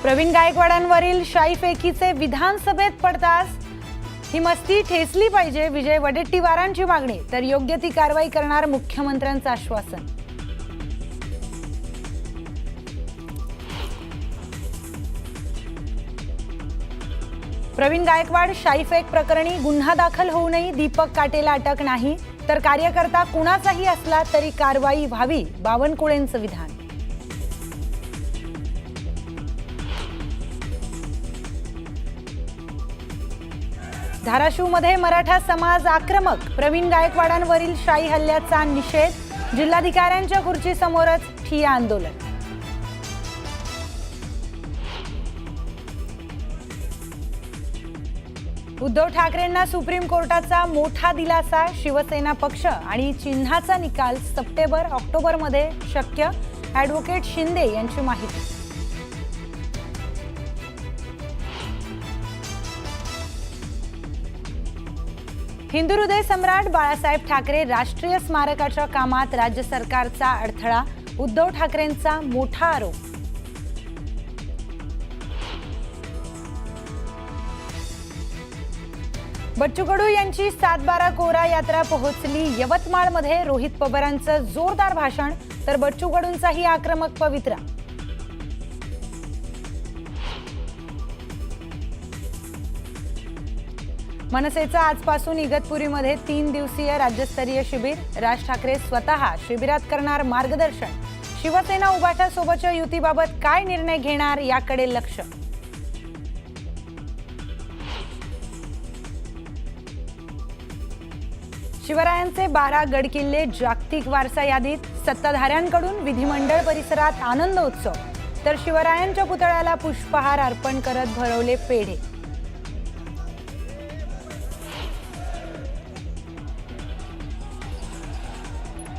प्रवीण गायकवाडांवरील शाईफेकीचे विधानसभेत पडतास ही मस्ती ठेचली पाहिजे, विजय वडेट्टीवारांची मागणी, तर योग्य ती कारवाई करणार मुख्यमंत्र्यांचं आश्वासन. प्रवीण गायकवाड शाईफेक प्रकरणी गुन्हा दाखल होऊनही दीपक काटेला अटक नाही, तर कार्यकर्ता कुणाचाही असला तरी कारवाई व्हावी, बावनकुळेंचं विधान. धाराशिवमध्ये मराठा समाज आक्रमक, प्रवीण गायकवाडांवरील शाई हल्ल्याचा निषेध, जिल्हाधिकाऱ्यांच्या खुर्चीसमोरच ठिय्या आंदोलन. उद्धव ठाकरेंना सुप्रीम कोर्टाचा मोठा दिलासा, शिवसेना पक्ष आणि चिन्हाचा निकाल सप्टेंबर-ऑक्टोबर मध्ये शक्य, ॲडव्होकेट शिंदे यांची माहिती. हिंदू हृदय सम्राट बाळासाहेब ठाकरे राष्ट्रीय स्मारकाच्या कामात राज्य सरकारचा अडथळा, उद्धव ठाकरेंचा मोठा आरोप. बच्चू कडू यांची 7/12 कोरा यात्रा पोहोचली यवतमाळमध्ये, रोहित पवारांचं जोरदार भाषण, तर बच्चू कडूंचाही आक्रमक पवित्रा. मनसेचं आजपासून इगतपुरीमध्ये 3 दिवसीय राज्यस्तरीय शिबिर, राज ठाकरे स्वतः शिबिरात करणार मार्गदर्शन, शिवसेना उभाटा सोबतच्या युतीबाबत काय निर्णय घेणार याकडे लक्ष. शिवरायांचे 12 गडकिल्ले जागतिक वारसा यादीत, सत्ताधाऱ्यांकडून विधिमंडळ परिसरात आनंद उत्सव, तर शिवरायांच्या पुतळ्याला पुष्पहार अर्पण करत भरवले पेढे.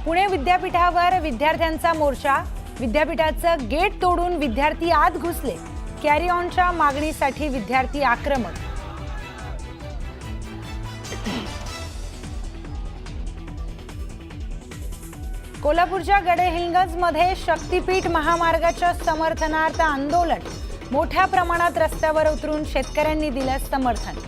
पुणे विद्यापीठावर विद्यार्थ्यांचा मोर्चा, विद्यापीठाचं गेट तोडून विद्यार्थी आत घुसले, कॅरी ऑनच्या मागणीसाठी विद्यार्थी आक्रमक. कोल्हापूरच्या गडहिंग्लजमध्ये शक्तीपीठ महामार्गाच्या समर्थनार्थ आंदोलन, मोठ्या प्रमाणात रस्त्यावर उतरून शेतकऱ्यांनी दिलं समर्थन.